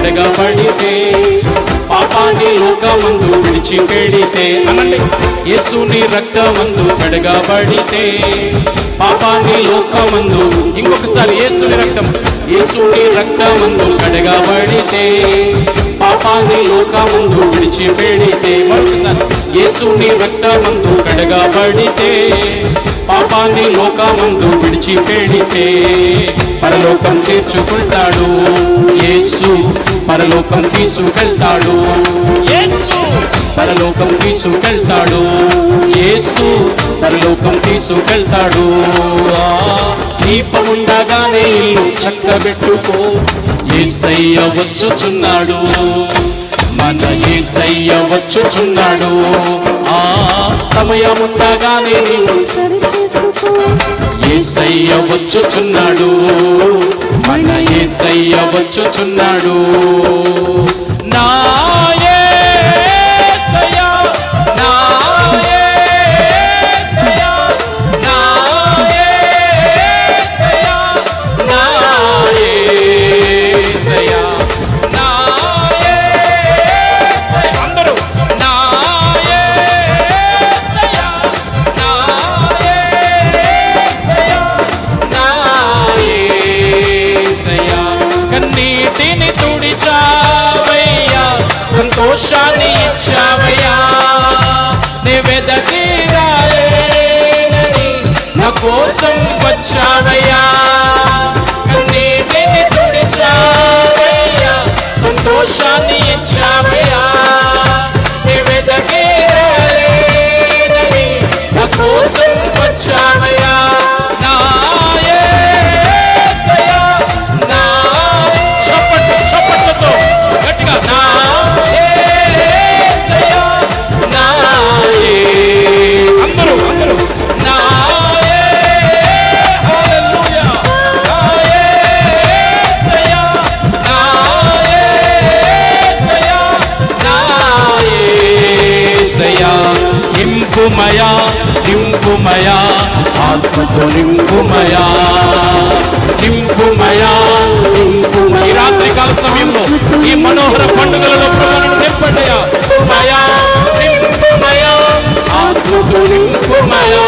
కడగబడితే, పాపాన్ని లోకమందు విడిచిపెడితే, అనండి, యేసుని రక్తమందు కడగబడితే, పాపాన్ని లోకమందు, ఇంకొకసారి యేసుని రక్తమందు కడగబడితే, పాపాన్ని లోకమందు విడిచిపెడితే, మరొకసారి యేసుని రక్తమందు కడగబడితే, పాపాన్ని లోకమందు విడిచిపెడితే, పరలోకం చేర్చుకుంటాడు యేసు, పరలోకం తీసుకెళ్తాడు యేసు, పరలోకం తీసుకెళ్తాడు యేసు, పరలోకం తీసుకెళ్తాడు. దీపముండగానే ఇల్లు చక్కబెట్టుకో, యేసయ్య వచ్చుచున్నాడు, మన యేసయ్య వచ్చుచున్నాడు. ఆ సమయముండగానే నీవు సరిచేసుకో, యేసయ్య వచ్చుచున్నాడు, మన యేసయ్య వచ్చుచున్నాడు. నా యేసయ్య, నా యేసయ్య, నా యేసయ్య, నా యేసయ్య, నా యేసయ్య, అందరూ నా యేసయ్య, నా యేసయ్య, నా యేసయ్య. కన్నీటిని తుడిచావయ్యా, సంతోషాన్ని ఇచ్చావయ్యా, నీ వెదకి రాలేనని నా కోసం వచ్చావయ్యా. కన్నీటిని తుడిచావయ్యా, సంతోషాన్ని ఇచ్చావయ్యా, నీ వెదకి రాలేనని నా కోసం వచ్చావయ్యా. నా యేసయ్య, నా చప్పట్లతో గట్టిగా, నా యేసయ్య, నా అందరూ నా హల్లెలూయా, నా యేసయ్య, నా యేసయ్య, నా యేసయ్య. నింపుమయా, నింపుమయా, ఆత్మతో నింపుమయా, నింపుమయా, నింపుమయా. ఈ రాత్రికాల సమయంలో, ఈ మనోహర పండుగలలో ప్రభువును నింపండియా. నింపుమయా, నింపుమయా, ఆత్మతో నింపుమయా,